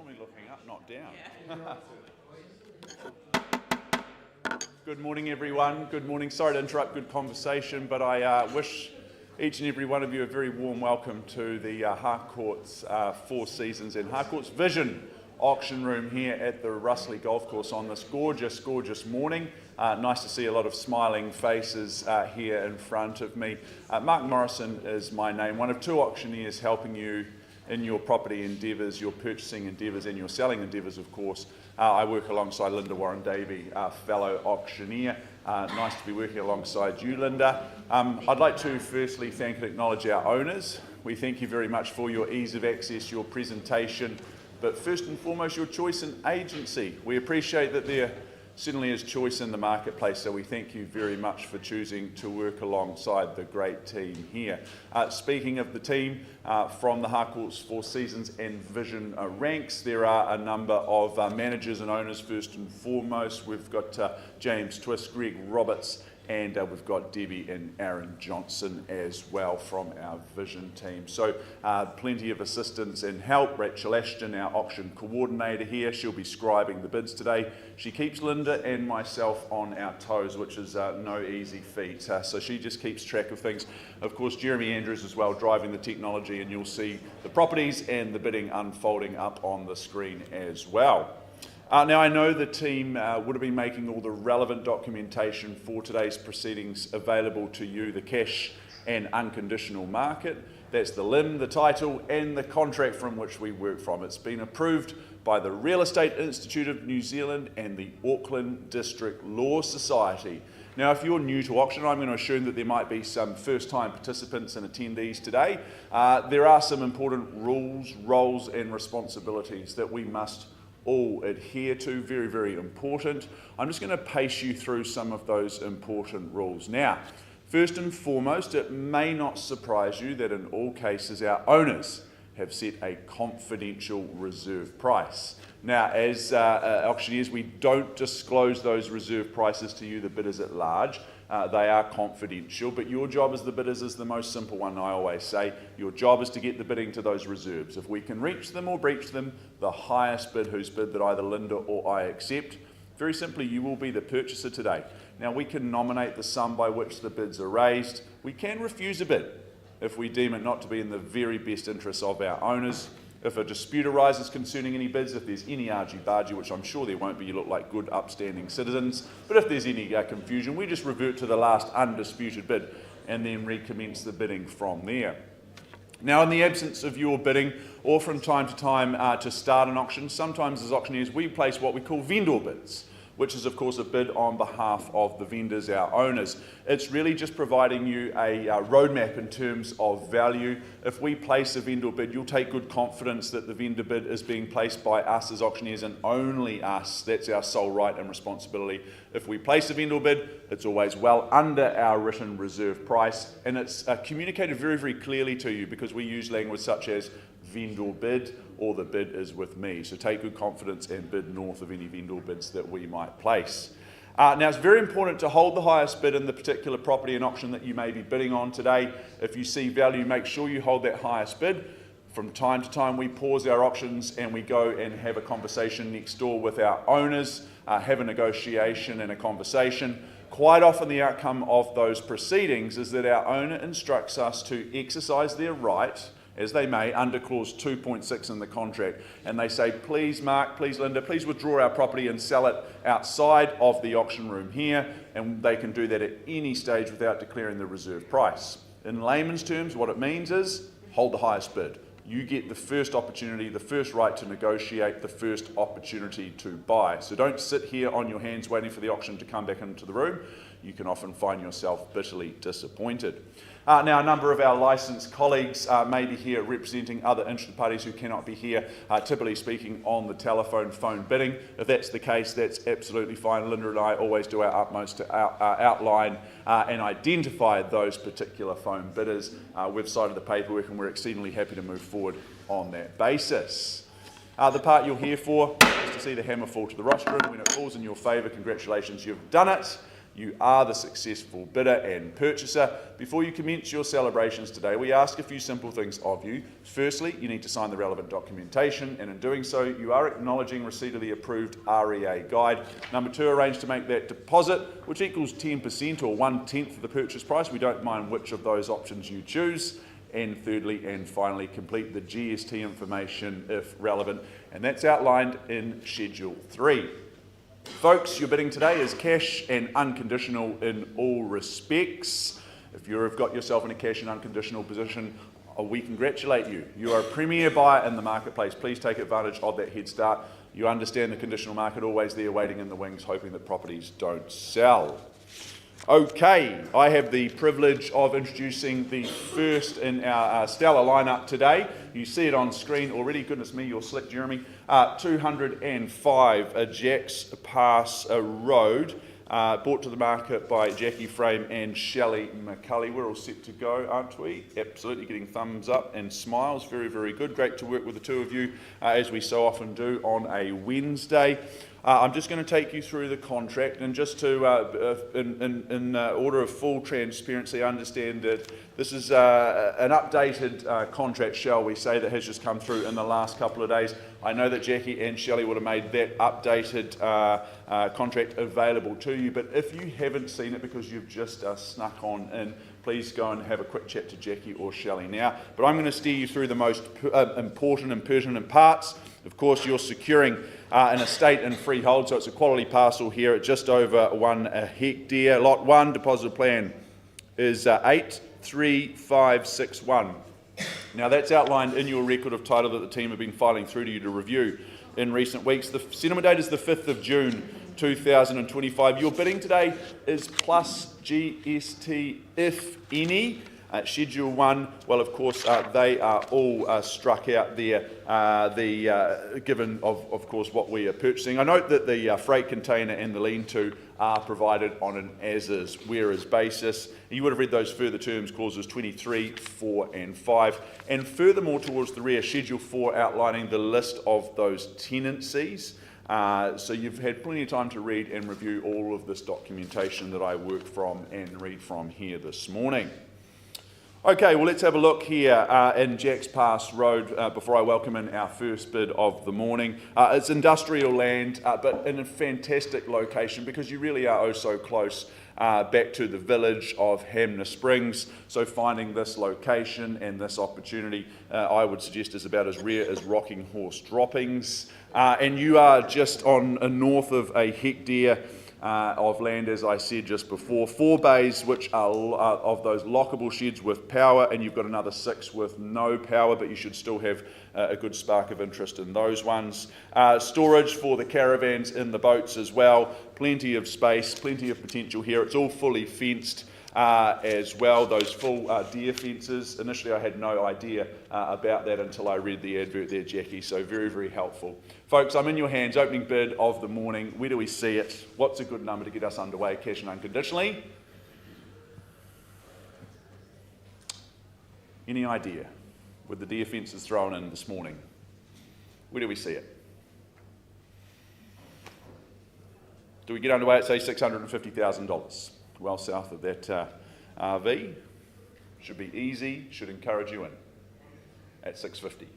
normally looking up, not down. Good morning, everyone. Good morning. Sorry to interrupt good conversation, but I wish each and every one of you a very warm welcome to the Harcourts Four Seasons and Harcourts Vision auction room here at the Russley Golf Course on this gorgeous, gorgeous morning. Nice to see a lot of smiling faces here in front of me. Mark Morrison is my name, one of two auctioneers helping you in your property endeavours, your purchasing endeavours and your selling endeavours, of course. I work alongside Linda Warren-Davey, our fellow auctioneer. Nice to be working alongside you, Linda. I'd like to firstly thank and acknowledge our owners. We thank you very much for your ease of access, your presentation, but first and foremost, your choice in agency. We appreciate that there certainly is choice in the marketplace, so we thank you very much for choosing to work alongside the great team here. Speaking of the team, from the Harcourts Four Seasons and Vision ranks, there are a number of managers and owners first and foremost. We've got James Twist, Greg Roberts, and we've got Debbie and Aaron Johnson as well from our Vision team. So plenty of assistance and help. Rachel Ashton, our auction coordinator here, she'll be scribing the bids today. She keeps Linda and myself on our toes, which is no easy feat. So she just keeps track of things. Of course, Jeremy Andrews as well, driving the technology, and you'll see the properties and the bidding unfolding up on the screen as well. Now, I know the team would have been making all the relevant documentation for today's proceedings available to you, the cash and unconditional market. That's the LIM, the title, and the contract from which we work from. It's been approved by the Real Estate Institute of New Zealand and the Auckland District Law Society. Now, if you're new to auction, I'm going to assume that there might be some first-time participants and attendees today. There are some important rules, roles, and responsibilities that we must all adhere to. Very, very important. I'm just going to pace you through some of those important rules. Now, first and foremost, it may not surprise you that in all cases our owners have set a confidential reserve price. Now, as auctioneers, we don't disclose those reserve prices to you, the bidders at large. They are confidential, but your job as the bidders is the most simple one, I always say. Your job is to get the bidding to those reserves. If we can reach them or breach them, the highest bid whose bid that either Linda or I accept, very simply, you will be the purchaser today. Now, we can nominate the sum by which the bids are raised. We can refuse a bid if we deem it not to be in the very best interests of our owners. If a dispute arises concerning any bids, if there's any argy-bargy, which I'm sure there won't be, you look like good upstanding citizens, but if there's any confusion, we just revert to the last undisputed bid and then recommence the bidding from there. Now, in the absence of your bidding, or from time to time to start an auction, sometimes as auctioneers we place what we call vendor bids, which is of course a bid on behalf of the vendors, our owners. It's really just providing you a roadmap in terms of value. If we place a vendor bid, you'll take good confidence that the vendor bid is being placed by us as auctioneers and only us. That's our sole right and responsibility. If we place a vendor bid, it's always well under our written reserve price, and it's communicated very, very clearly to you because we use language such as vendor bid or the bid is with me. So take good confidence and bid north of any vendor bids that we might place. Now, it's very important to hold the highest bid in the particular property and auction that you may be bidding on today. If you see value, make sure you hold that highest bid. From time to time, we pause our auctions and we go and have a conversation next door with our owners, have a negotiation and a conversation. Quite often the outcome of those proceedings is that our owner instructs us to exercise their right, as they may, under clause 2.6 in the contract, and they say, please Mark, please Linda, please withdraw our property and sell it outside of the auction room here, and they can do that at any stage without declaring the reserve price. In layman's terms, what it means is hold the highest bid. You get the first opportunity, the first right to negotiate, the first opportunity to buy. So don't sit here on your hands waiting for the auction to come back into the room. You can often find yourself bitterly disappointed. Now, a number of our licensed colleagues may be here representing other interested parties who cannot be here, typically speaking on the phone bidding. If that's the case, that's absolutely fine. Linda and I always do our utmost to outline and identify those particular phone bidders. We've cited the paperwork and we're exceedingly happy to move forward on that basis. The part you're here for is to see the hammer fall to the rostrum. When it falls in your favour, congratulations, you've done it. you are the successful bidder and purchaser. Before you commence your celebrations today, we ask a few simple things of you. Firstly, you need to sign the relevant documentation, and in doing so, you are acknowledging receipt of the approved REA guide. Number 2, arrange to make that deposit, which equals 10% or 1/10 of the purchase price. We don't mind which of those options you choose. And thirdly and finally, complete the GST information if relevant, and that's outlined in Schedule 3. Folks, your bidding today is cash and unconditional in all respects. If you have got yourself in a cash and unconditional position, we congratulate you. You are a premier buyer in the marketplace. Please take advantage of that head start. You understand the conditional market, always there waiting in the wings, hoping that properties don't sell. Okay, I have the privilege of introducing the first in our stellar lineup today. You see it on screen already. Goodness me, you're slick, Jeremy. 205 Jacks Pass Road, brought to the market by Jackie Frame and Shelley McCulley. We're all set to go, aren't we? Absolutely, getting thumbs up and smiles. Very, very good. Great to work with the two of you, as we so often do on a Wednesday. I'm just going to take you through the contract, and just to, in order of full transparency, I understand that this is an updated contract, shall we say, that has just come through in the last couple of days. I know that Jackie and Shelley would have made that updated contract available to you, but if you haven't seen it because you've just snuck on in, please go and have a quick chat to Jackie or Shelley now. But I'm going to steer you through the most important and pertinent parts. Of course, you're securing an estate and freehold, so it's a quality parcel here at just over 1 hectare. Lot 1 deposit plan is 83561. Now that's outlined in your record of title that the team have been filing through to you to review in recent weeks. The settlement date is the 5th of June 2025. Your bidding today is plus GST, if any. Schedule 1, well, of course, they are all struck out there, given, of course, what we are purchasing. I note that the freight container and the lean-to are provided on an as-is, whereas basis. You would have read those further terms, clauses 23, 4 and 5. And furthermore, towards the rear, Schedule 4 outlining the list of those tenancies. So you've had plenty of time to read and review all of this documentation that I work from and read from here this morning. Okay, well, let's have a look here in Jacks Pass Road before I welcome in our first bid of the morning. It's industrial land, but in a fantastic location because you really are oh so close back to the village of Hamner Springs. So finding this location and this opportunity, I would suggest, is about as rare as rocking horse droppings. And you are just on north of 1 hectare of land, as I said just before. 4 bays which are of those lockable sheds with power, and you've got another 6 with no power, but you should still have a good spark of interest in those ones. Storage for the caravans in the boats as well. Plenty of space, plenty of potential here. It's all fully fenced as well, those full deer fences. Initially I had no idea about that until I read the advert there, Jackie, so very, very helpful. Folks, I'm in your hands, opening bid of the morning. Where do we see it? What's a good number to get us underway, cash and unconditionally? Any idea? With the deer fences thrown in this morning, where do we see it? Do we get underway at, say, $650,000? Well south of that RV. Should be easy, should encourage you in at $650,000.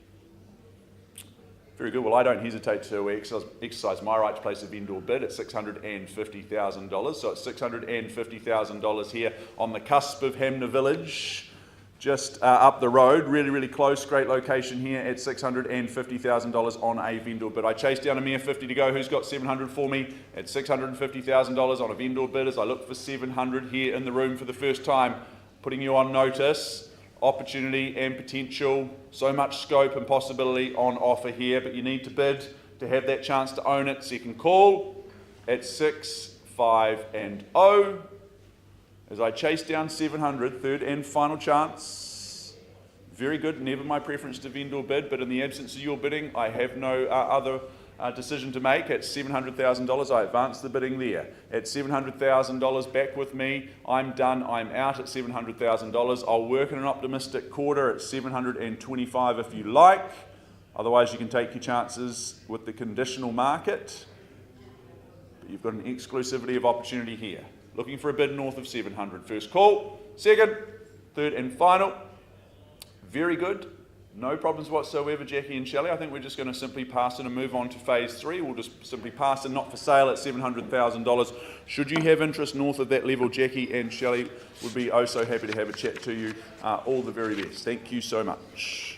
Very good. Well, I don't hesitate to exercise my right to place a vendor bid at $650,000. So it's $650,000 here on the cusp of Hamner Village, just up the road, really, really close. Great location here at $650,000 on a vendor bid. I chased down a mere 50 to go. Who's got 700 for me at $650,000 on a vendor bid as I look for 700 here in the room for the first time, putting you on notice. Opportunity and potential, so much scope and possibility on offer here, but you need to bid to have that chance to own it. Second call at 6, 5 and 0. As I chase down 700, third and final chance. Very good, never my preference to vendor bid, but in the absence of your bidding, I have no other decision to make. At $700,000, I advance the bidding there. At $700,000, back with me. I'm done, I'm out at $700,000. I'll work in an optimistic quarter at $725 if you like. Otherwise, you can take your chances with the conditional market. But you've got an exclusivity of opportunity here. Looking for a bid north of 700. First call, second, third and final. Very good. No problems whatsoever, Jackie and Shelley. I think we're just going to simply pass it and move on to phase 3. We'll just simply pass it, not for sale at $700,000. Should you have interest north of that level, Jackie and Shelley would be oh so happy to have a chat to you. All the very best. Thank you so much.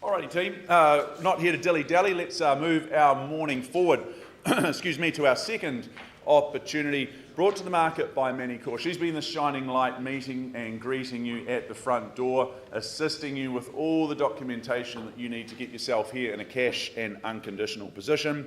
Alrighty team, not here to dilly-dally, let's move our morning forward, excuse me, to our second opportunity brought to the market by Manicure. She's been the shining light, meeting and greeting you at the front door, assisting you with all the documentation that you need to get yourself here in a cash and unconditional position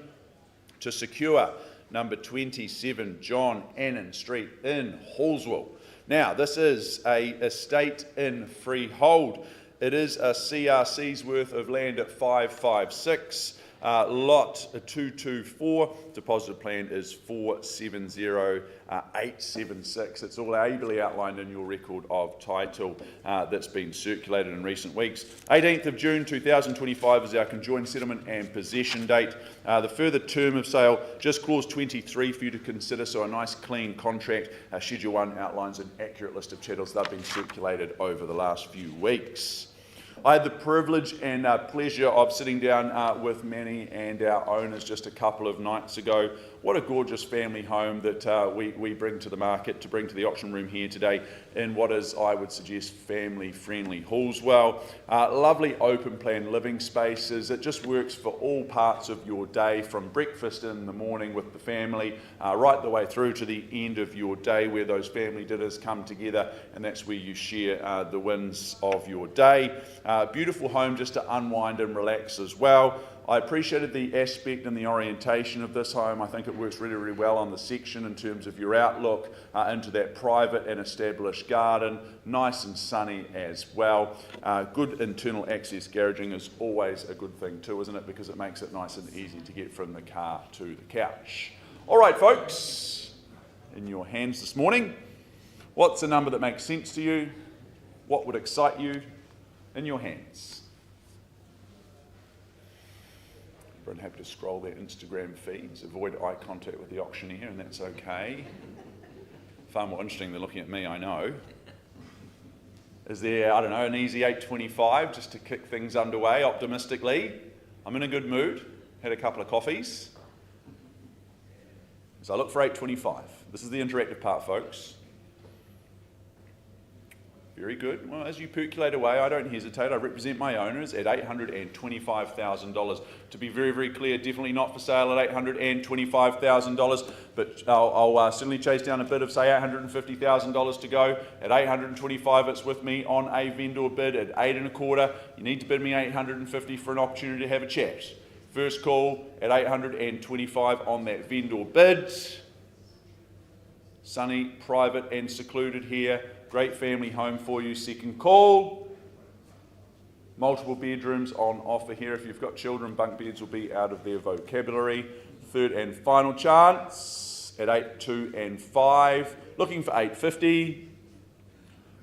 to secure number 27 John Annan Street in Hallsville. Now, this is a estate in freehold. It is a CRC's worth of land at 556, lot 224, deposit plan is 470876. It's all ably outlined in your record of title that's been circulated in recent weeks. 18th of June 2025 is our conjoined settlement and possession date. The further term of sale, just clause 23 for you to consider, so a nice clean contract. Schedule 1 outlines an accurate list of chattels that have been circulated over the last few weeks. I had the privilege and pleasure of sitting down with Manny and our owners just a couple of nights ago. What a gorgeous family home that we bring to the market, to bring to the auction room here today in what is, I would suggest, family-friendly Hallsville. Lovely open plan living spaces. It just works for all parts of your day, from breakfast in the morning with the family, right the way through to the end of your day where those family dinners come together, and that's where you share the wins of your day. Beautiful home just to unwind and relax as well. I appreciated the aspect and the orientation of this home. I think it works really, really well on the section in terms of your outlook into that private and established garden. Nice and sunny as well. Good internal access garaging is always a good thing too, isn't it? Because it makes it nice and easy to get from the car to the couch. All right, folks, in your hands this morning, what's a number that makes sense to you? What would excite you? In your hands. Everyone happy to scroll their Instagram feeds, avoid eye contact with the auctioneer, and that's okay. Far more interesting than looking at me, I know. Is there, I don't know, an easy 825 just to kick things underway optimistically? I'm in a good mood, had a couple of coffees. So I look for 825. This is the interactive part, folks. Very good. Well, as you percolate away, I don't hesitate. I represent my owners at $825,000. To be very, very clear, definitely not for sale at $825,000, but I'll certainly chase down a bid of, say, $850,000 to go. At $825,000, it's with me on a vendor bid at $825,000. You need to bid me $850,000 for an opportunity to have a chat. First call at $825,000 on that vendor bid. Sunny, private and secluded here. Great family home for you. Second call. Multiple bedrooms on offer here. If you've got children, bunk beds will be out of their vocabulary. Third and final chance at 8, 2 and 5. Looking for 850.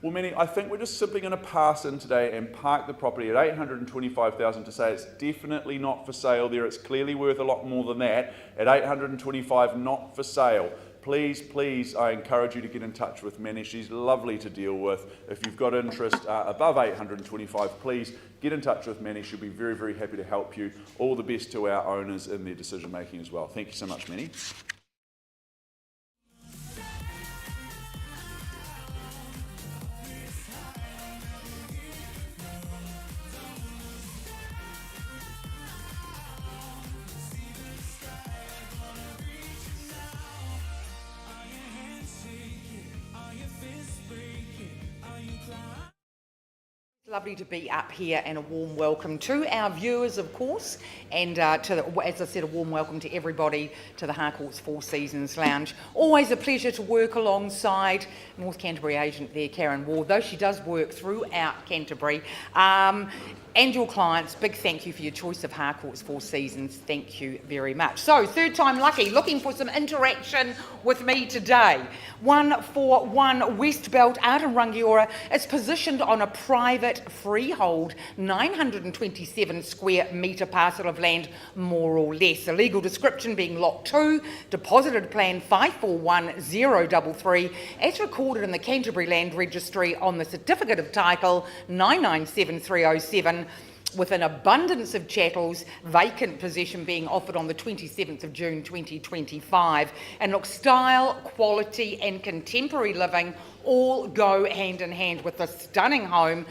Well, Manny, I think we're just simply going to pass in today and park the property at $825,000 to say it's definitely not for sale there. It's clearly worth a lot more than that. At $825,000, not for sale. Please, please, I encourage you to get in touch with Manny. She's lovely to deal with. If you've got interest above $825,000, please get in touch with Manny. She'll be very, very happy to help you. All the best to our owners in their decision making as well. Thank you so much, Manny. Lovely to be up here, and a warm welcome to our viewers, of course, and as I said, a warm welcome to everybody to the Harcourts Four Seasons Lounge. Always a pleasure to work alongside North Canterbury agent there, Karen Ward, though she does work throughout Canterbury. And your clients, big thank you for your choice of Harcourts Four Seasons. Thank you very much. So, third time lucky, looking for some interaction with me today. 141 West Belt out in Rangiora is positioned on a private freehold 927 square metre parcel of land, more or less. A legal description being Lot 2, deposited plan 541033, as recorded in the Canterbury Land Registry on the certificate of title 997307, with an abundance of chattels, vacant possession being offered on the 27th of June 2025. And look, style, quality and contemporary living all go hand in hand with the stunning home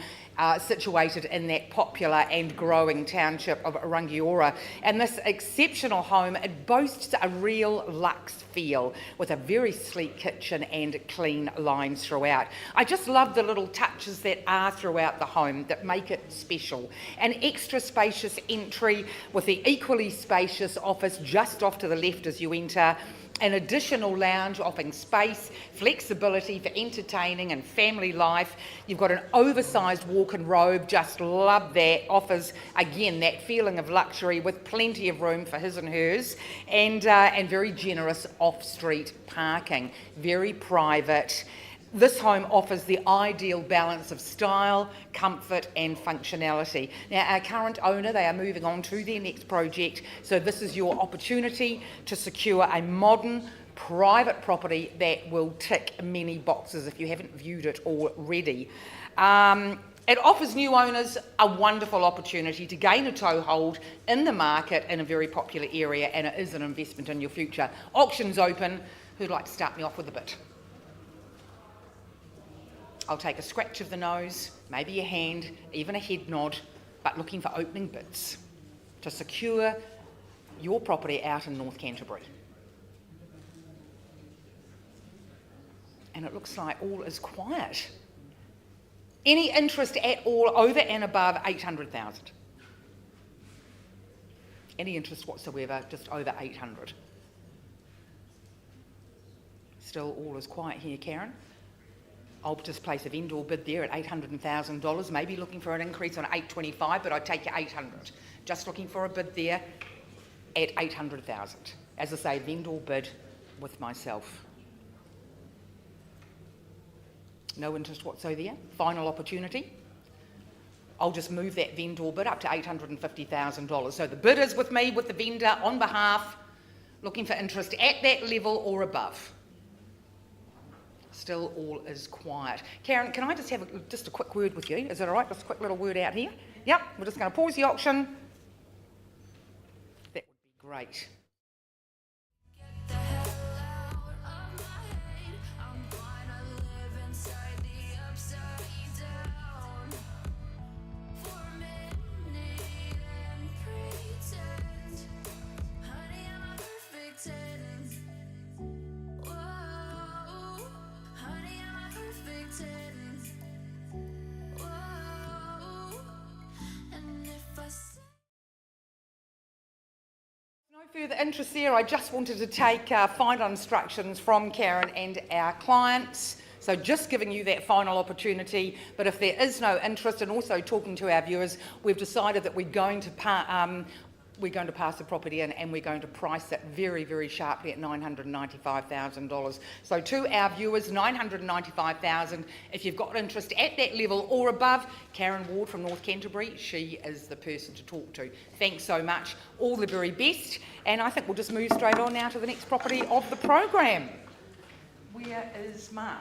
situated in that popular and growing township of Rangiora. And this exceptional home, it boasts a real luxe feel with a very sleek kitchen and clean lines throughout. I just love the little touches that are throughout the home that make it special. An extra spacious entry with the equally spacious office just off to the left as you enter. An additional lounge offering space, flexibility for entertaining and family life. You've got an oversized walk-in robe, just love that. Offers, again, that feeling of luxury with plenty of room for his and hers, and very generous off-street parking. Very private. This home offers the ideal balance of style, comfort and functionality. Now, our current owner, they are moving on to their next project, so this is your opportunity to secure a modern, private property that will tick many boxes if you haven't viewed it already. It offers new owners a wonderful opportunity to gain a toehold in the market in a very popular area, and it is an investment in your future. Auction's open. Who'd like to start me off with a bit? I'll take a scratch of the nose, maybe a hand, even a head nod, but looking for opening bids to secure your property out in North Canterbury. And it looks like all is quiet. Any interest at all over and above 800,000? Any interest whatsoever, just over 800? Still all is quiet here, Karen. I'll just place a vendor bid there at $800,000, maybe looking for an increase on 825, but I'd take you 800. Just looking for a bid there at 800,000. As I say, vendor bid with myself. No interest whatsoever. Final opportunity. I'll just move that vendor bid up to $850,000. So the bid is with me, with the vendor on behalf, looking for interest at that level or above. Still all is quiet. Karen, can I just have just a quick word with you? Is it all right? Just a quick little word out here. Yep, we're just going to pause the auction. That would be great. Further interest there, I just wanted to take final instructions from Karen and our clients. So just giving you that final opportunity, but if there is no interest, and also talking to our viewers, we've decided that we're going to pass the property in, and we're going to price it very, very sharply at $995,000. So to our viewers, $995,000. If you've got interest at that level or above, Karen Ward from North Canterbury, she is the person to talk to. Thanks so much. All the very best. And I think we'll just move straight on now to the next property of the program. Where is Mark?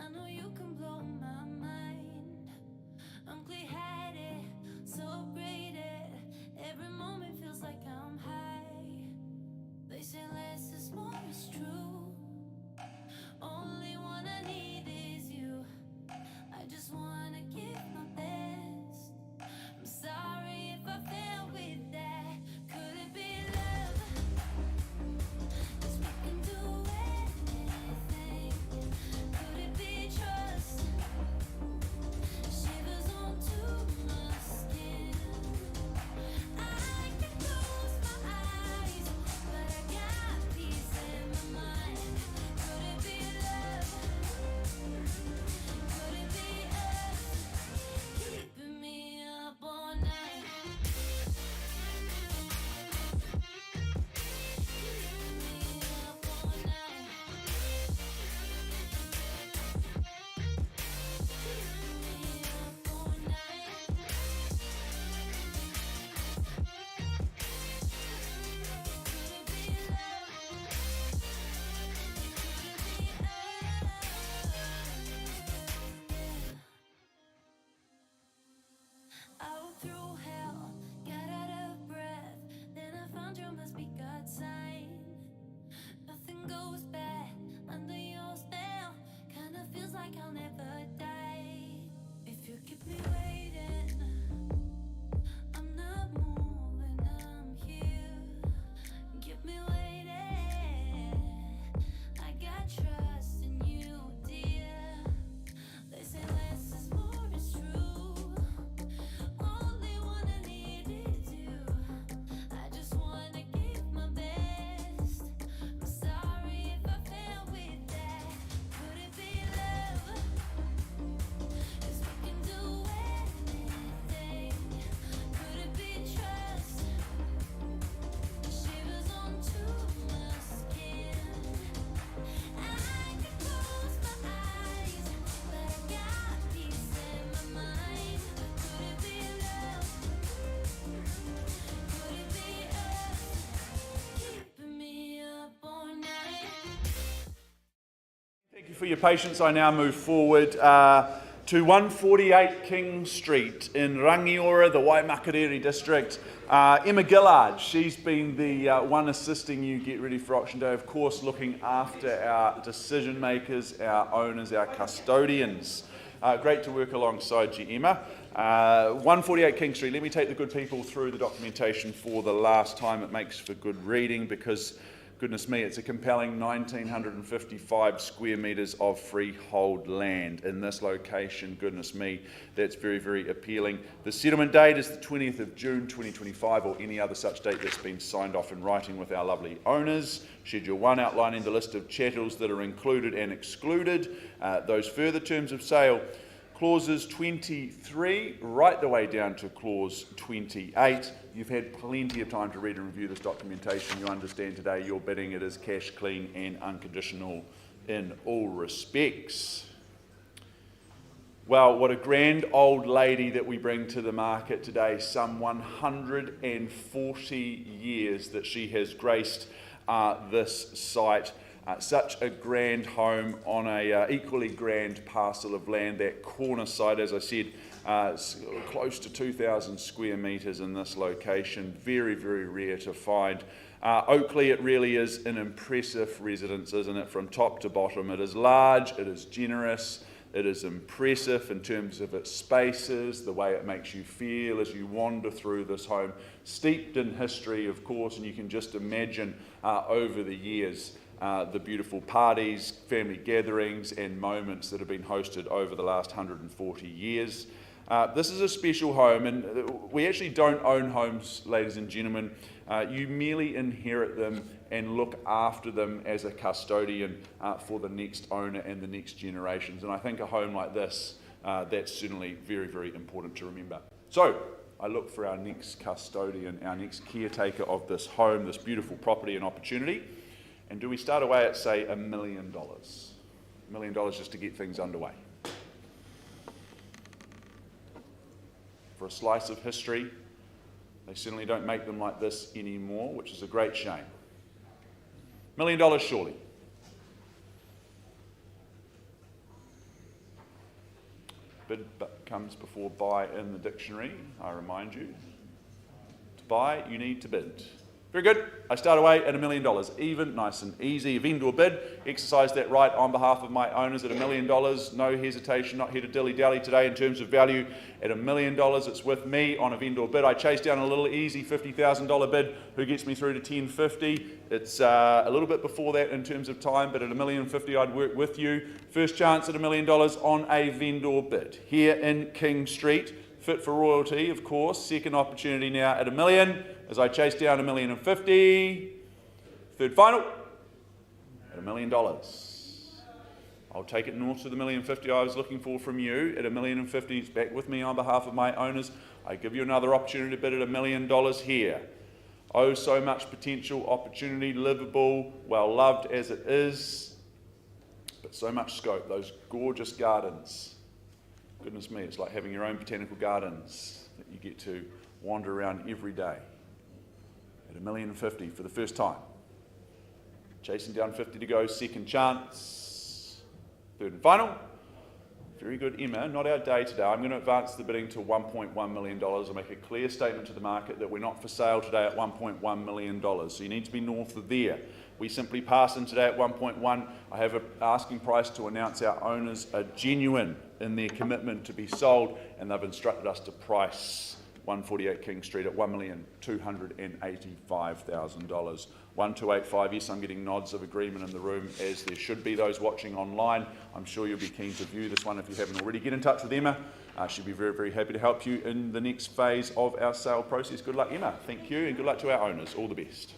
I know you can blow my mind. I'm clear. for your patience. I now move forward to 148 King Street in Rangiora, the Waimakariri district. Emma Gillard, she's been the one assisting you get ready for auction day, of course, looking after our decision makers, our owners, our custodians. Great to work alongside you, Emma. 148 King Street, let me take the good people through the documentation for the last time. It makes for good reading because, goodness me, it's a compelling 1,955 square metres of freehold land in this location. Goodness me, that's very, very appealing. The settlement date is the 20th of June 2025 or any other such date that's been signed off in writing with our lovely owners. Schedule 1 outlining the list of chattels that are included and excluded. Those further terms of sale. Clauses 23 right the way down to clause 28. You've had plenty of time to read and review this documentation. You understand today your bidding, it is cash, clean and unconditional in all respects. Well, what a grand old lady that we bring to the market today. Some 140 years that she has graced this site. Such a grand home on a equally grand parcel of land. That corner site, as I said, close to 2,000 square metres in this location. Very, very rare to find. Oakley, it really is an impressive residence, isn't it, from top to bottom. It is large, it is generous, it is impressive in terms of its spaces, the way it makes you feel as you wander through this home. Steeped in history, of course, and you can just imagine over the years the beautiful parties, family gatherings and moments that have been hosted over the last 140 years. This is a special home, and we actually don't own homes, ladies and gentlemen. You merely inherit them and look after them as a custodian for the next owner and the next generations. And I think a home like this, that's certainly very, very important to remember. So I look for our next custodian, our next caretaker of this home, this beautiful property and opportunity. And do we start away at, say, $1 million? $1 million just to get things underway. For a slice of history, they certainly don't make them like this anymore, which is a great shame. $1 million surely. Bid comes before buy in the dictionary, I remind you. To buy, you need to bid. Very good. I start away at $1 million. Even, nice and easy. A vendor bid. Exercise that right on behalf of my owners at $1 million. No hesitation, not here to dilly-dally today in terms of value. At $1 million, it's with me on a vendor bid. I chase down a little easy $50,000 bid who gets me through to $1050. It's a little bit before that in terms of time, but at $1,050,000 I'd work with you. First chance at $1 million on a vendor bid. Here in King Street. Fit for royalty, of course. Second opportunity now at $1 million. As I chase down $1,050,000. Third final at $1 million. I'll take it north to the $1,050,000 I was looking for from you. At $1,050,000, it's back with me on behalf of my owners. I give you another opportunity to bid at $1 million here. Oh, so much potential, opportunity, livable, well loved as it is, but so much scope. Those gorgeous gardens. Goodness me, it's like having your own botanical gardens that you get to wander around every day. At $1,050,000 for the first time. Chasing down 50 to go, second chance. Third and final. Very good, Emma. Not our day today. I'm going to advance the bidding to $1.1 million. I'll make a clear statement to the market that we're not for sale today at $1.1 million. So you need to be north of there. We simply pass in today at 1.1. I have an asking price to announce our owners are genuine in their commitment to be sold, and they've instructed us to price 148 King Street at $1,285,000. 1285, yes, I'm getting nods of agreement in the room, as there should be those watching online. I'm sure you'll be keen to view this one if you haven't already. Get in touch with Emma. She'll be very, very happy to help you in the next phase of our sale process. Good luck, Emma. Thank you, and good luck to our owners. All the best.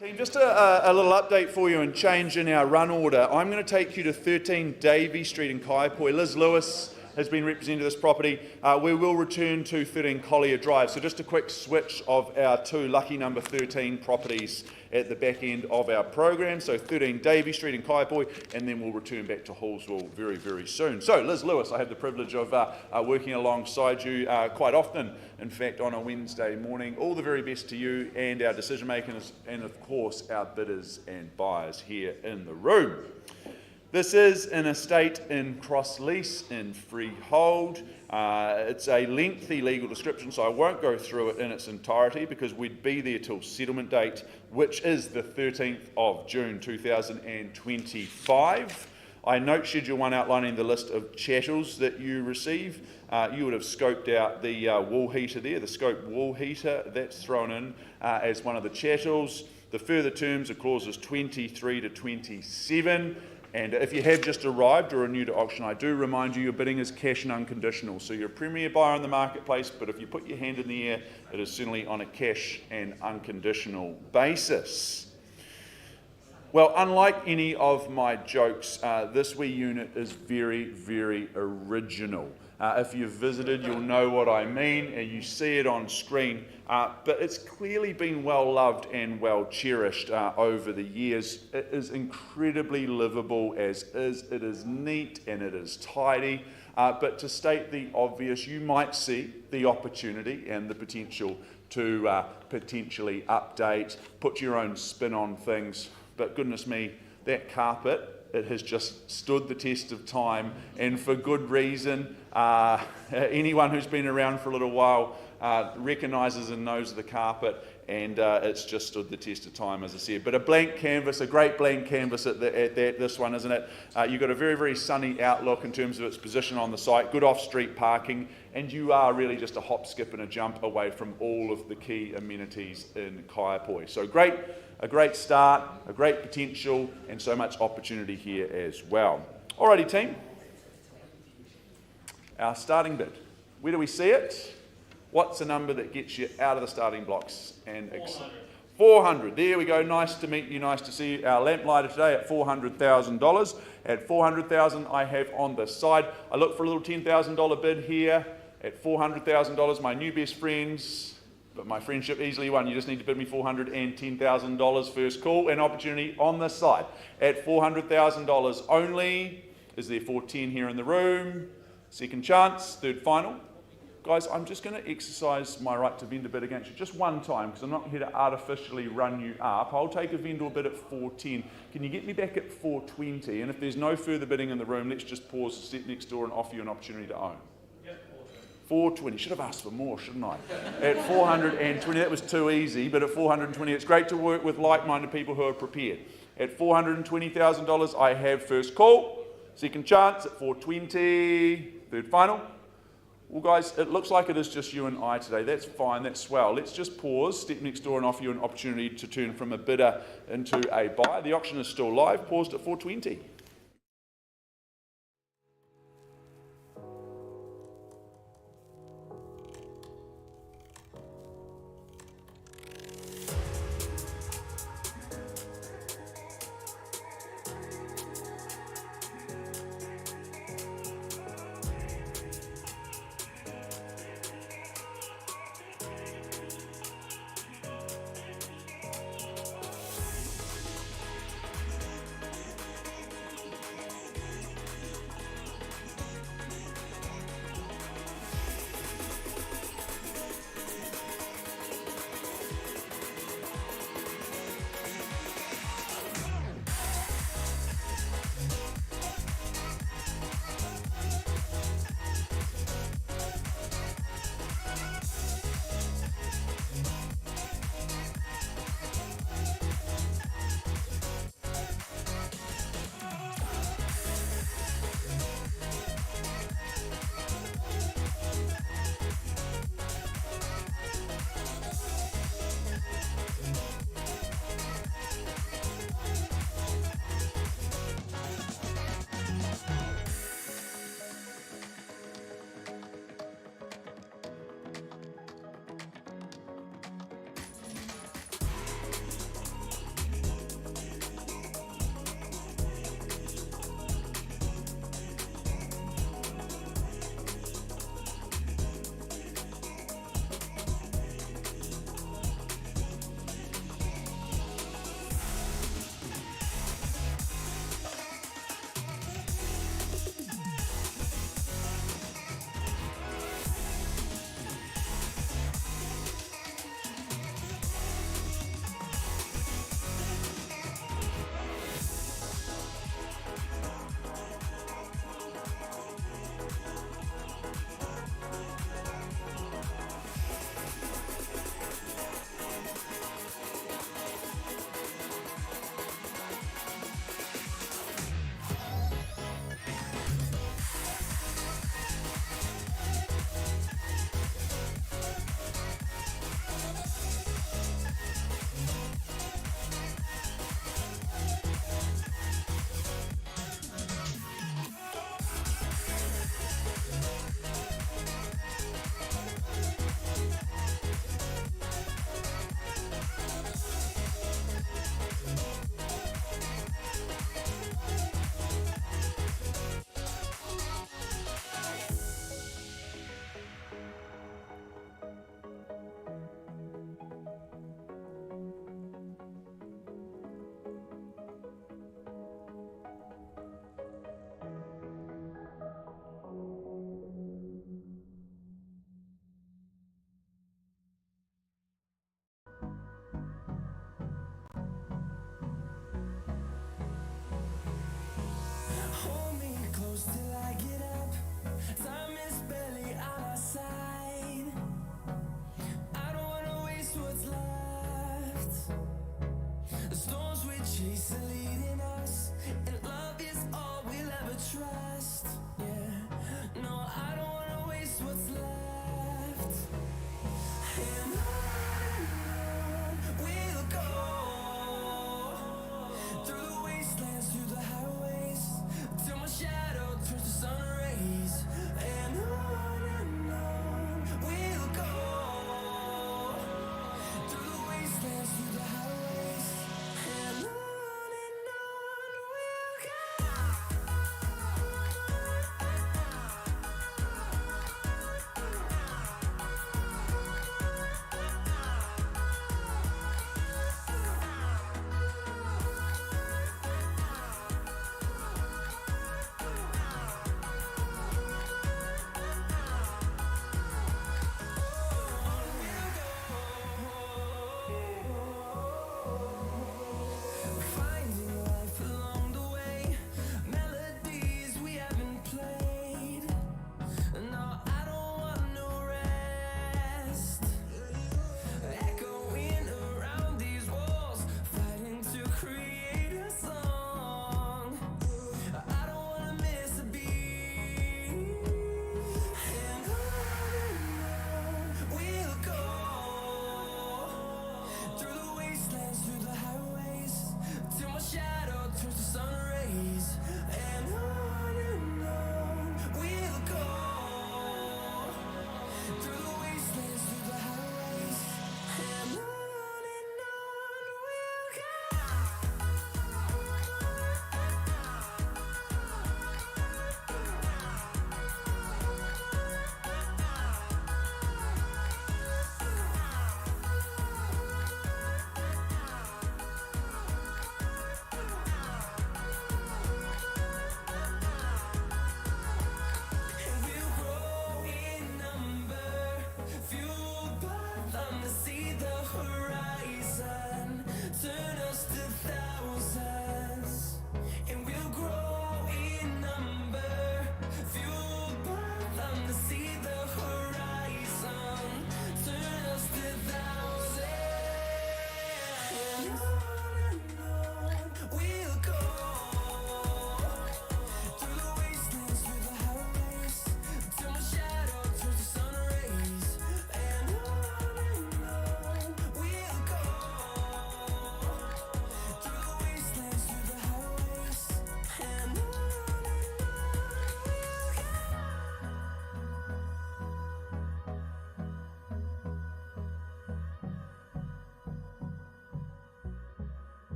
Team, just a little update for you and change in our run order. I'm going to take you to 13 Davey Street in Kaipoi. Liz Lewis has been representing this property. We will return to 13 Collier Drive. So just a quick switch of our two lucky number 13 properties at the back end of our program. So 13 Davey Street in Kaipoi, and then we'll return back to Hallsville very, very soon. So Liz Lewis, I have the privilege of working alongside you quite often, in fact, on a Wednesday morning. All the very best to you and our decision makers, and of course our bidders and buyers here in the room. This is an estate in cross lease in freehold. It's a lengthy legal description, so I won't go through it in its entirety because we'd be there till settlement date, which is the 13th of June 2025. I note Schedule 1 outlining the list of chattels that you receive. You would have scoped out the wall heater there, the scope wall heater, that's thrown in as one of the chattels. The further terms are clauses 23 to 27. And if you have just arrived or are new to auction, I do remind you your bidding is cash and unconditional. So you're a premier buyer in the marketplace, but if you put your hand in the air, it is certainly on a cash and unconditional basis. Well, unlike any of my jokes, this wee unit is very, very original. If you've visited, you'll know what I mean, and you see it on screen. But it's clearly been well loved and well cherished over the years. It is incredibly livable as is. It is neat and it is tidy. But to state the obvious, you might see the opportunity and the potential to potentially update, put your own spin on things. But goodness me, that carpet, it has just stood the test of time, and for good reason. Anyone who's been around for a little while recognises and knows the carpet, and it's just stood the test of time, as I said. But a blank canvas, a great blank canvas at this one, isn't it? You've got a very, very sunny outlook in terms of its position on the site, good off-street parking, and you are really just a hop, skip and a jump away from all of the key amenities in Kaipoi. So a great start, a great potential, and so much opportunity here as well. Alrighty team, our starting bid. Where do we see it? What's the number that gets you out of the starting blocks? And 400. There we go. Nice to meet you. Nice to see you. Our lamplighter today at $400,000. At $400,000, I have on the side. I look for a little $10,000 bid here at $400,000. My new best friends, but my friendship easily won. You just need to bid me $410,000 first call. An opportunity on the side at $400,000 only. Is there 410 here in the room? Second chance, third final. Guys, I'm just going to exercise my right to vendor bid against you just one time because I'm not here to artificially run you up. I'll take a vendor bid at 410. Can you get me back at 420? And if there's no further bidding in the room, let's just pause, step next door and offer you an opportunity to own. 420. Should have asked for more, shouldn't I? At 420, that was too easy, but at 420, it's great to work with like-minded people who are prepared. At $420,000, I have first call, second chance at 420, third final. Well, guys, it looks like it is just you and I today. That's fine, that's swell. Let's just pause, step next door and offer you an opportunity to turn from a bidder into a buyer. The auction is still live, paused at 420.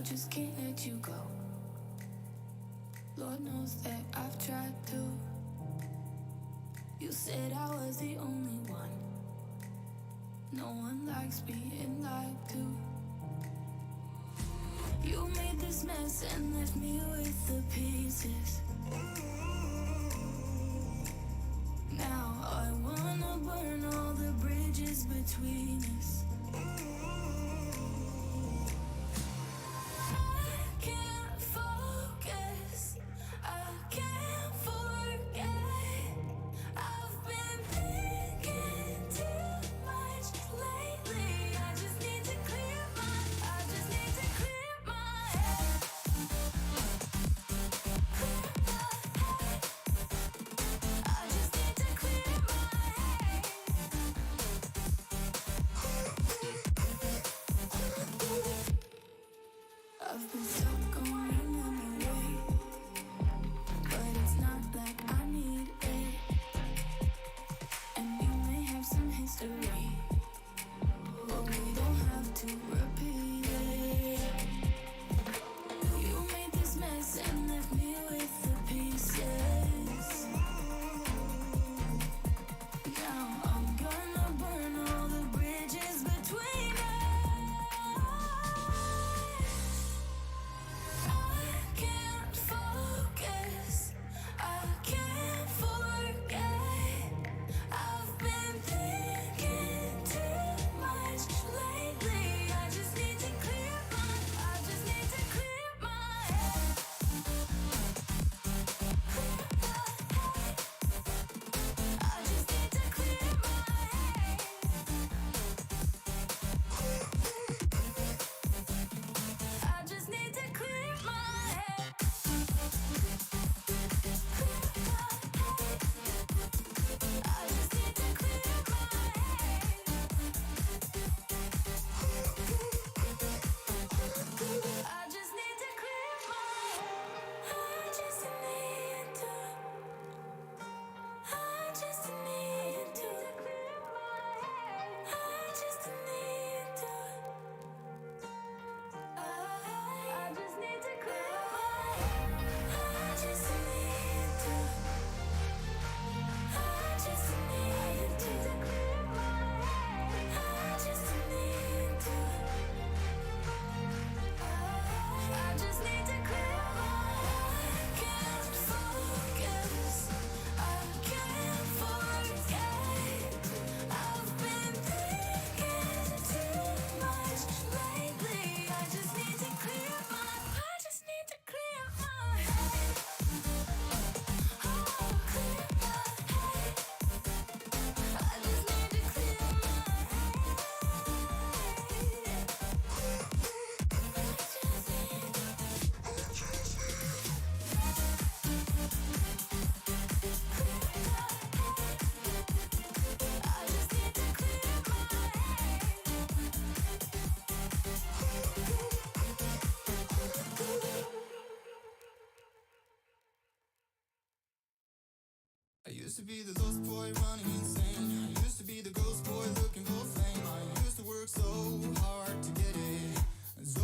I just can't let you go. Lord knows that I've tried to. You said I was the only one. No one likes being lied to. You made this mess and left me with the pieces. Now I wanna burn all the bridges between us. I've been stuck on your memory, but it's not like I need it. And you may have some history, but we don't have to repeat it. You made this mess and left me with the pieces. Now I'm gonna burn all the bridges between us. I used to be the lost boy running insane. I used to be the ghost boy looking for fame. I used to work so hard to get it, so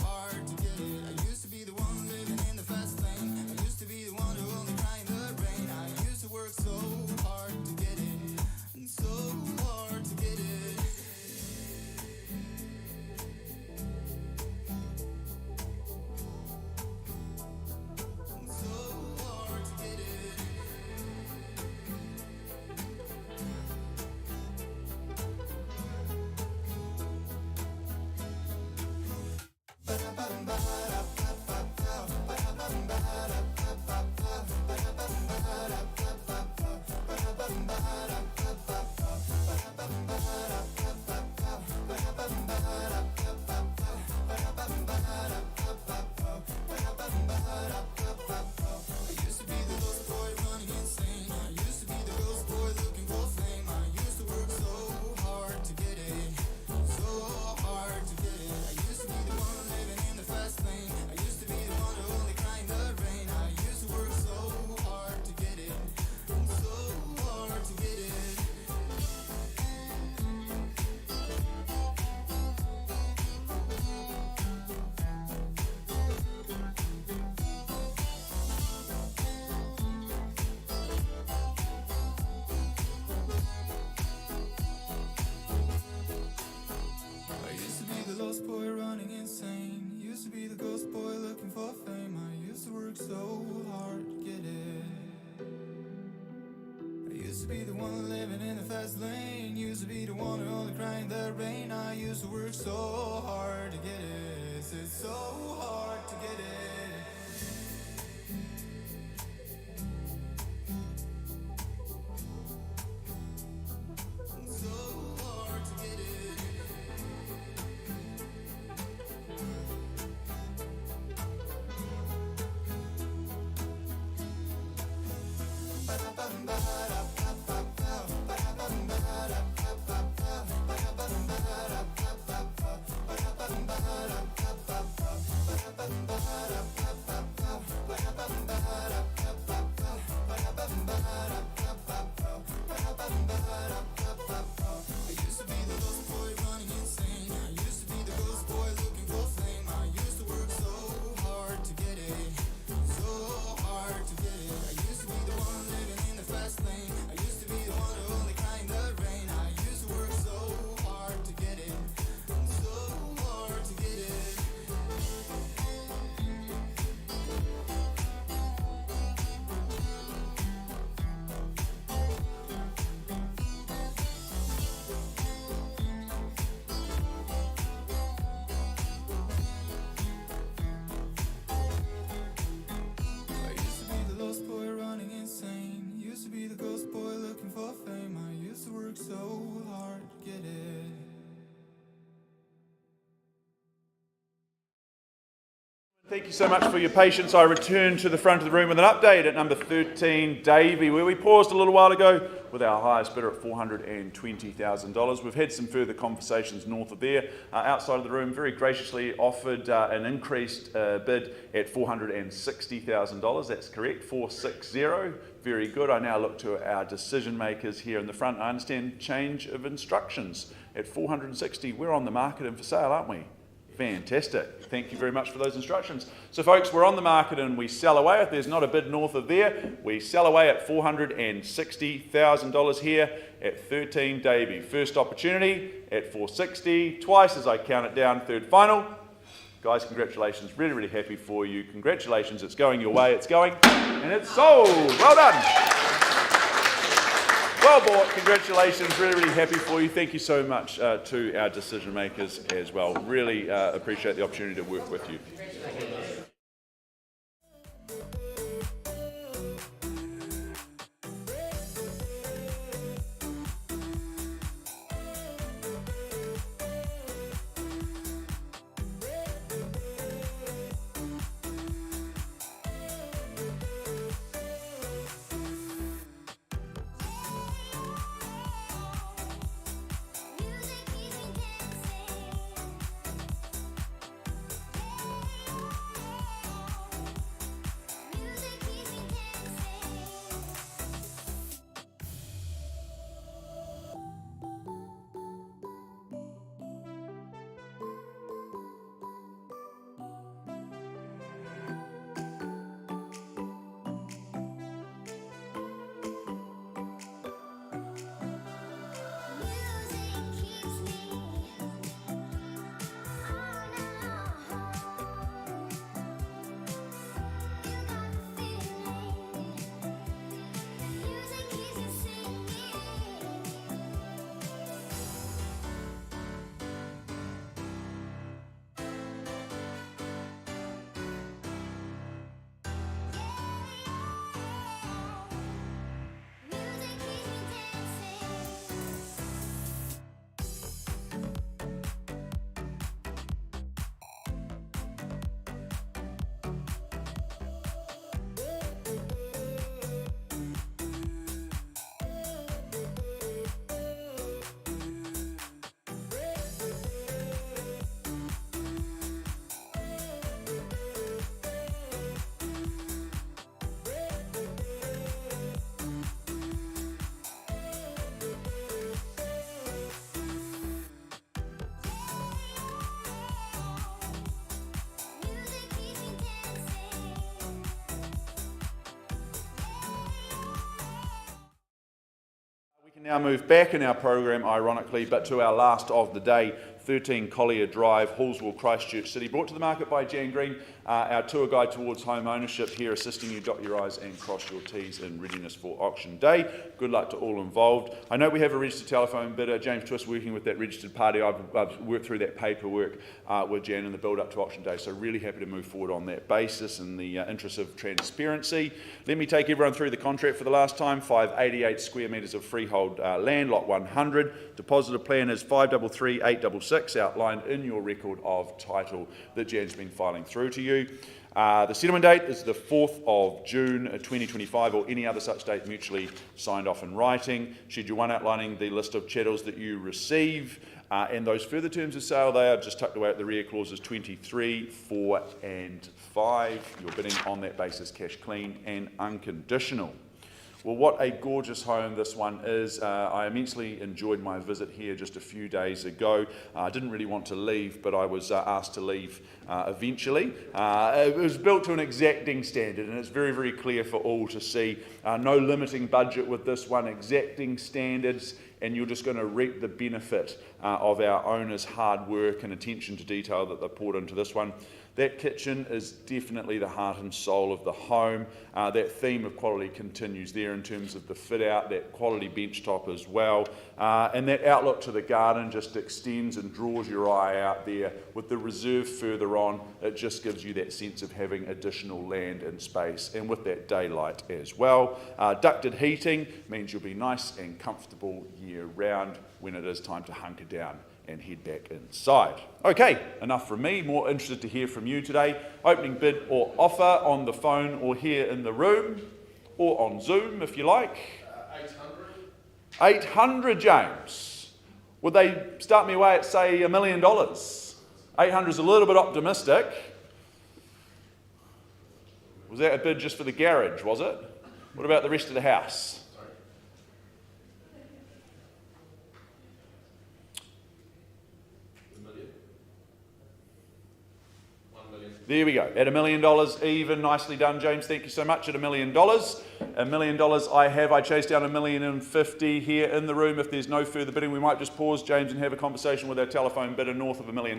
hard to get it. I used to be the one living in the fast lane. I used to be the one who only cried in the rain. I used to work so hard to get it, and so hard to get it. And so hard to get it. I used to be the lost boy running insane. I used to be the ghost boy looking for fame. I used to work so hard to get it, so hard to get it. I used to be the one living in the fast lane. I used to be the one who only cried in the rain. I used to work so hard to get it, so hard to get it. I used to be the lost boy running insane. Used to be the ghost boy looking for fame. I used to work so hard to get it. I used to be the one living in the fast lane. Used to be the one who only cried in the rain. I used to work so hard to get it. It's so hard to get it. So hard to get it. I used to be the lost boy running insane. I used to be the ghost boy looking for fame. I used to work so hard to get it, so hard to get it. I used to be the one living in the fast lane. I used to be the one who only cried in the rain. I used to work so hard to get it, so hard to get it. I used to be the lost boy running insane. Used to be the ghost boy looking for fame. I used to work so hard to get it. Thank you so much for your patience. I return to the front of the room with an update at number 13, Davey, where we paused a little while ago with our highest bidder at $420,000. We've had some further conversations north of there. Outside of the room, very graciously offered an increased bid at $460,000. That's correct, 460. Very good. I now look to our decision makers here in the front. I understand change of instructions at 460. We're on the market and for sale, aren't we? Fantastic. Thank you very much for those instructions. So folks, we're on the market and we sell away. If there's not a bid north of there, we sell away at $460,000 here at 13 Davey. First opportunity at 460, twice as I count it down, third final. Guys, congratulations. Really, really happy for you. Congratulations. It's going your way. It's going and it's sold. Well done. Well bought, congratulations, really, really happy for you. Thank you so much to our decision makers as well. Really appreciate the opportunity to work with you. Music, easy dancing. Now move back in our program, ironically, but to our last of the day, 13 Collier Drive, Hallsville, Christchurch City, brought to the market by Jan Green, our tour guide towards home ownership here, assisting you dot your I's and cross your T's in readiness for auction day. Good luck to all involved. I know we have a registered telephone bidder, James Twist, working with that registered party. I've worked through that paperwork with Jan in the build up to auction day, so really happy to move forward on that basis in the interest of transparency. Let me take everyone through the contract for the last time. 588 square metres of freehold land, lot 100. Deposited plan is 533866, outlined in your record of title that Jan's been filing through to you. The settlement date is the 4th of June 2025 or any other such date mutually signed off in writing. Schedule 1 outlining the list of chattels that you receive and those further terms of sale, they are just tucked away at the rear, clauses 23, 4 and 5. You're bidding on that basis, cash clean and unconditional. Well, what a gorgeous home this one is. I immensely enjoyed my visit here just a few days ago. I didn't really want to leave, but I was asked to leave eventually. It was built to an exacting standard, and it's very, very clear for all to see. No limiting budget with this one, exacting standards, and you're just going to reap the benefit of our owners' hard work and attention to detail that they've poured into this one. That kitchen is definitely the heart and soul of the home. That theme of quality continues there in terms of the fit out, that quality bench top as well. And that outlook to the garden just extends and draws your eye out there. With the reserve further on, it just gives you that sense of having additional land and space, and with that daylight as well. Ducted heating means you'll be nice and comfortable year round when it is time to hunker down and head back inside. Okay, enough from me. More interested to hear from you today. Opening bid or offer on the phone or here in the room or on Zoom if you like. 800. 800, James. Would they start me away at say $1 million? 800 is a little bit optimistic. Was that a bid just for the garage, was it? What about the rest of the house? There we go, at $1 million even. Nicely done, James. Thank you so much. At $1 million. $1 million I chased down $1,050,000 here in the room. If there's no further bidding, we might just pause, James, and have a conversation with our telephone bidder north of $1 million.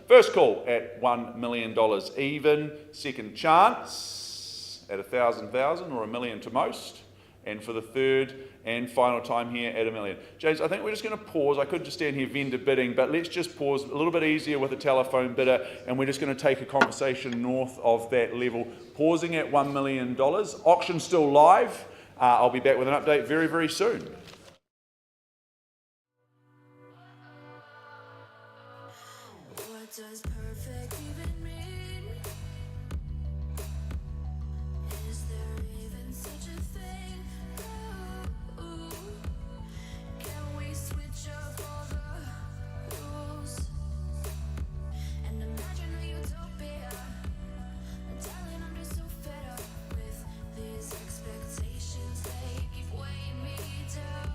First call at $1 million even. Second chance at 1,000,000 or $1 million to most. And for the third and final time here at $1 million. James, I think we're just going to pause. I could just stand here vendor bidding, but let's just pause a little bit easier with a telephone bidder, and we're just going to take a conversation north of that level, pausing at $1 million. Auction still live. I'll be back with an update very, very soon. What does perfect even mean? Is there even such a thing? Ooh, can we switch up all the rules and imagine a utopia? Darling, I'm just so fed up with these expectations. They keep weighing me down.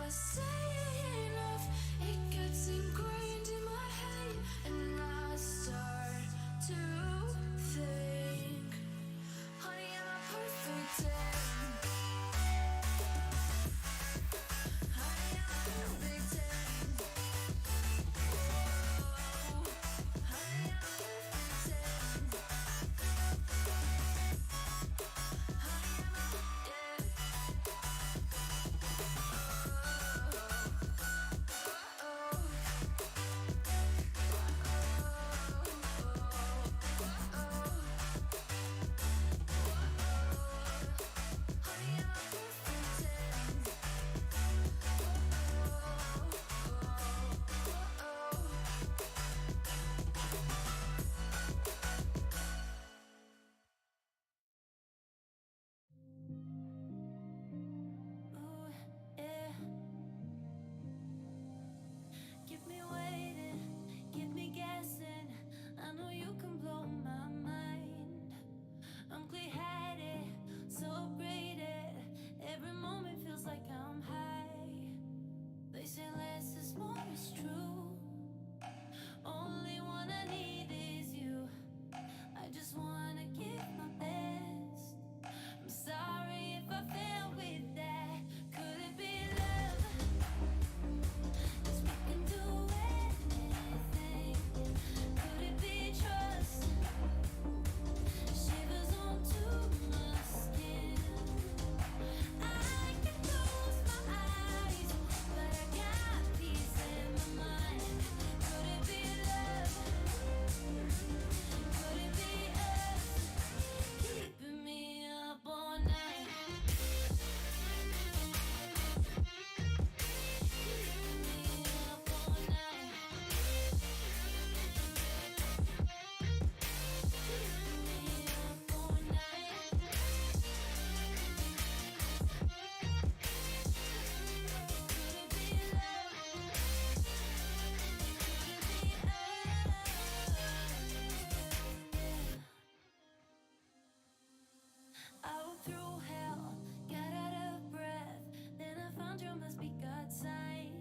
I say enough, it gets ingrained in my head, and I start to think, honey, I'm a perfect 10. Honey, I'm a perfect 10. Whoa, honey, I'm a perfect 10. Honey, I'm a, yeah. Keep me waiting, keep me guessing. I know you can blow my mind. I'm clear-headed, so upgraded. Every moment feels like I'm high. They say less is more, it's true. Only one I need is you. I just wanna give my best. I'm sorry if I fail with that. Could it be love? 'Cause we can do anything. Could it be trust? Shivers onto my skin. I can close my eyes, but I got peace in my mind. Could it be love? Could it be us? Keeping me up all night. Keeping me up all night. Keeping me up all night. Could it be love? Could it be us? I walked through hell, got out of breath. Then I found you must be God's sign.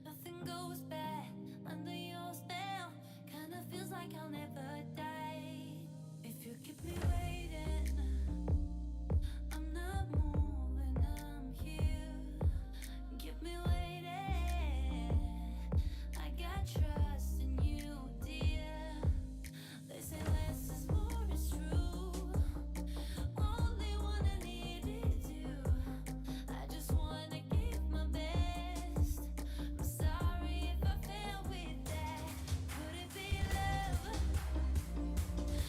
Nothing goes bad under your spell. Kinda feels like I'll never die. If you keep me waiting, I'm not moving, I'm here. Keep me waiting. I got trust in you, dear. They say less is more, it's true. Only one I need is you. I just wanna give my best. I'm sorry if I fail with that. Could it be love?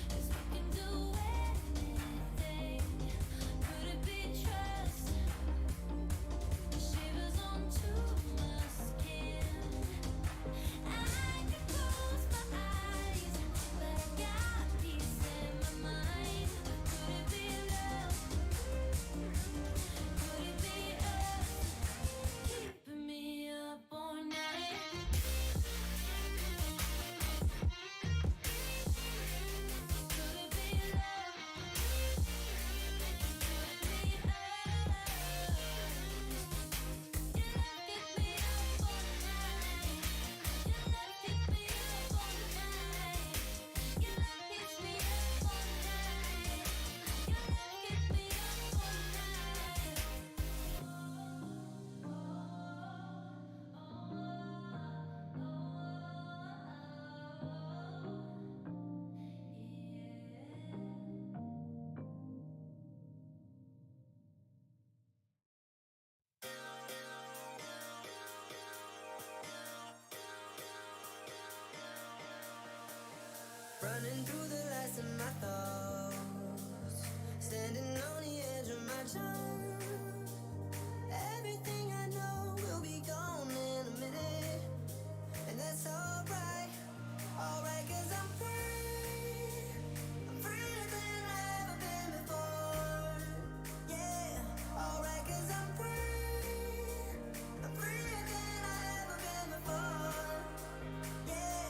'Cause we can do anything. Could it be trust? Shivers onto my skin. I can close my eyes, but I got peace in my mind. Could it be love? Could it be us? Keeping me up all night. Could it be love? Could it be us? Your love keeps me up all night. Your love keeps me up all night. Your love keeps me up all night. Your love keeps me up all night. Running through the lights of my thoughts, standing on the edge of my jump. Everything I know will be gone in a minute, and that's alright, alright, 'cause I'm free. I'm freer than I've ever been before. Yeah, alright, 'cause I'm free. I'm freer than I've ever been before. Yeah.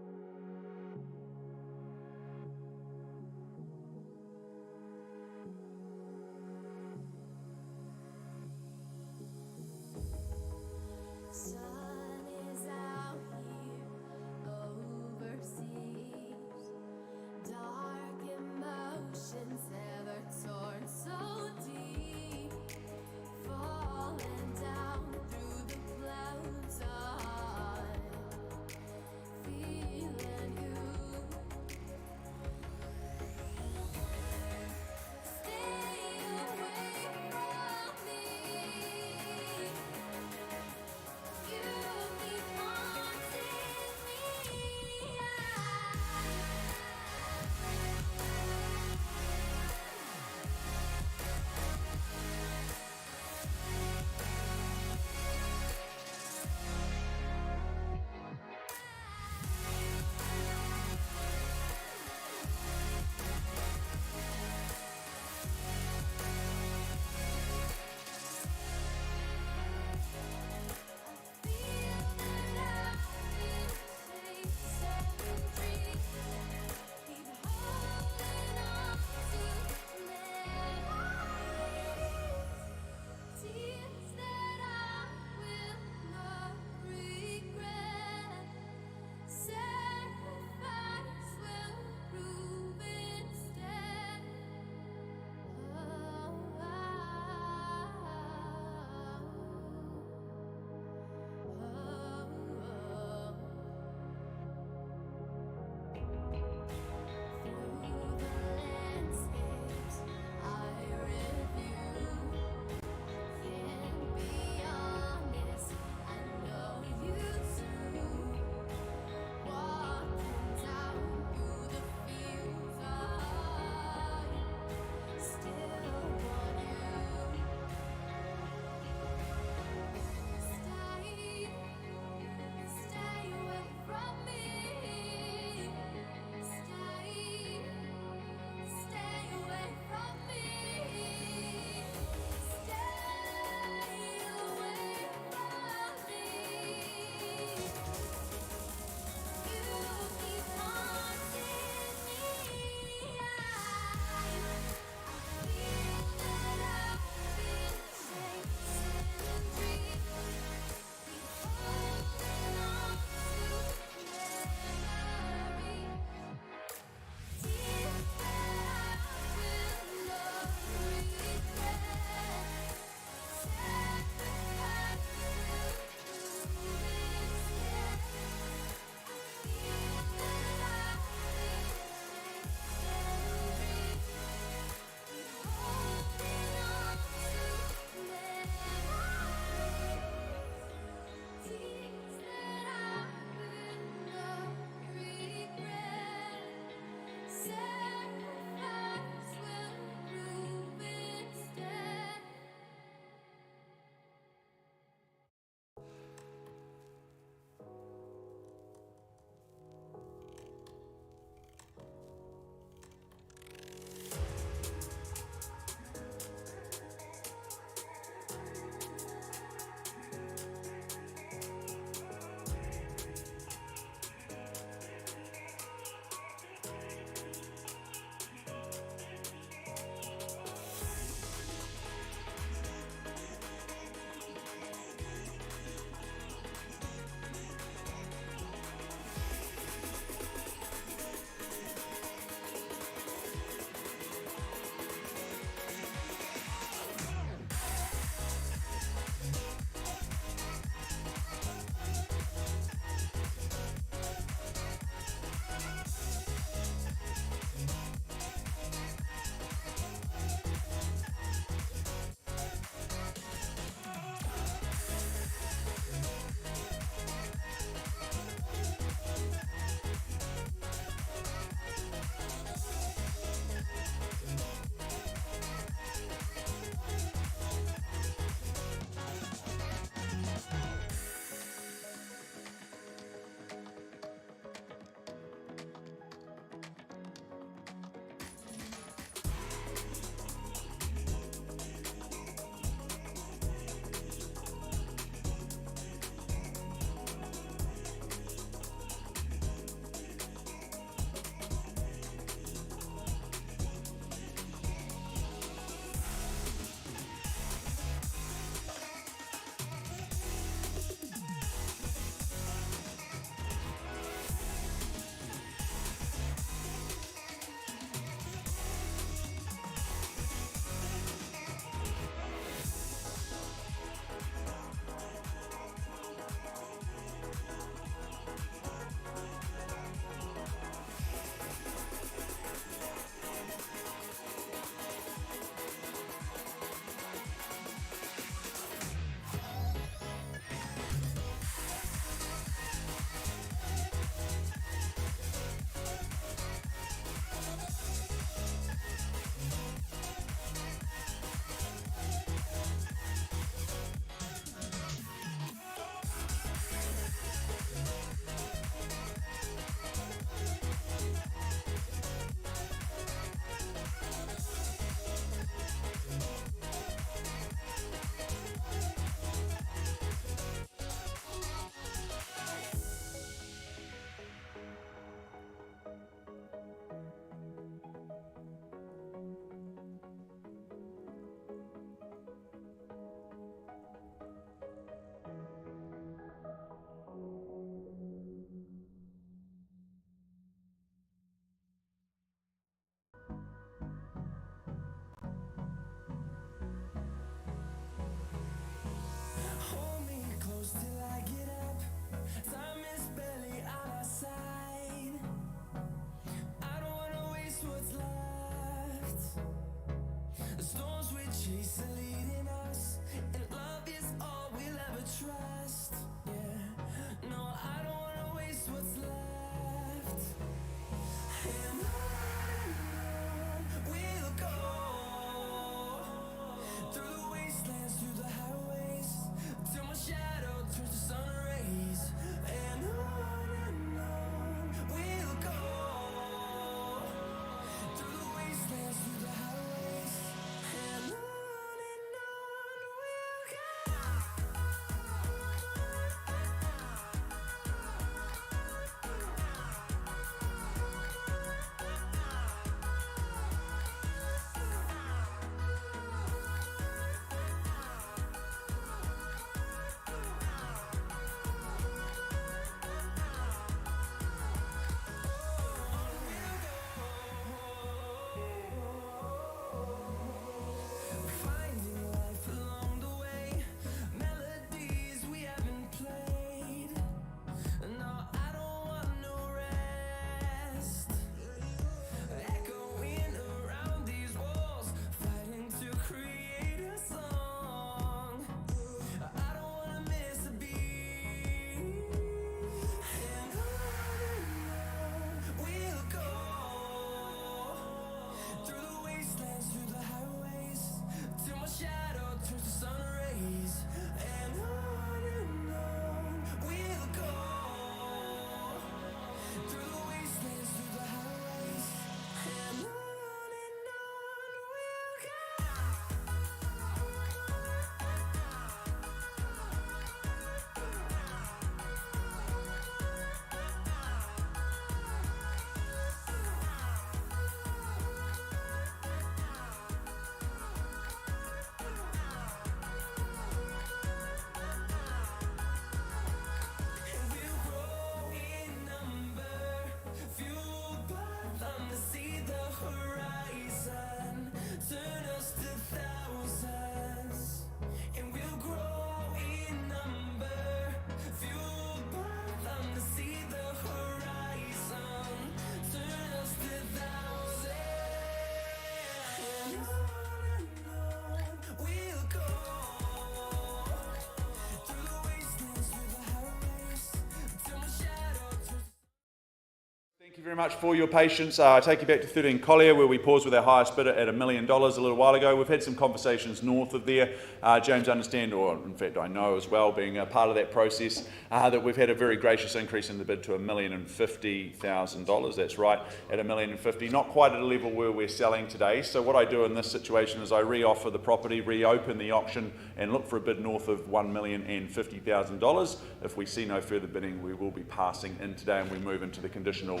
Thank you very much for your patience. I take you back to 13 Collier, where we paused with our highest bidder at $1 million a little while ago. We've had some conversations north of there. James, understand, or in fact I know as well, being a part of that process, that we've had a very gracious increase in the bid to $1,050,000. That's right, at $1,050,000. Not quite at a level where we're selling today. So what I do in this situation is I re-offer the property, reopen the auction, and look for a bid north of $1,050,000. If we see no further bidding, we will be passing in today, and we move into the conditional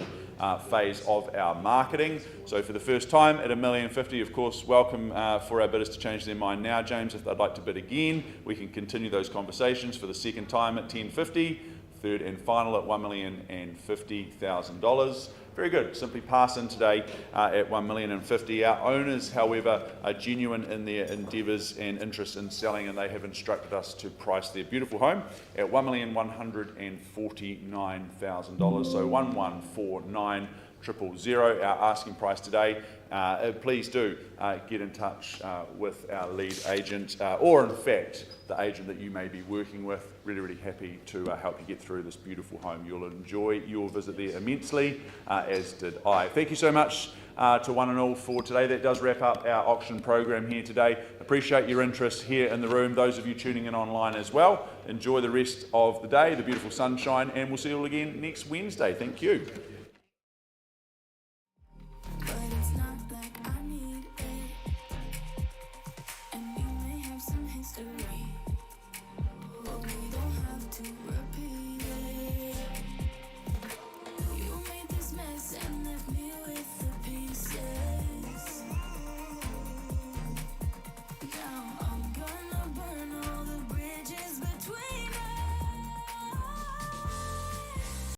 phase of our marketing. So for the first time at $1,050,000, of course, welcome for our bidders to change their mind now, James. If they'd like to bid again, we can continue those conversations for the second time at $10.50, third and final at $1,050,000. Very good. Simply pass in today at $1,050,000. Our owners, however, are genuine in their endeavours and interest in selling, and they have instructed us to price their beautiful home at $1,149,000. So $1,149,000, our asking price today. Please do get in touch with our lead agent, or in fact the agent that you may be working with. Really happy to help you get through this beautiful home. You'll enjoy your visit there immensely, as did I. Thank you so much to one and all for today. That does wrap up our auction program here today. Appreciate your interest here in the room. Those of you tuning in online as well, enjoy the rest of the day, the beautiful sunshine, and we'll see you all again next Wednesday. Thank you. But it's not like I need it. And we may have some history, but we don't have to repeat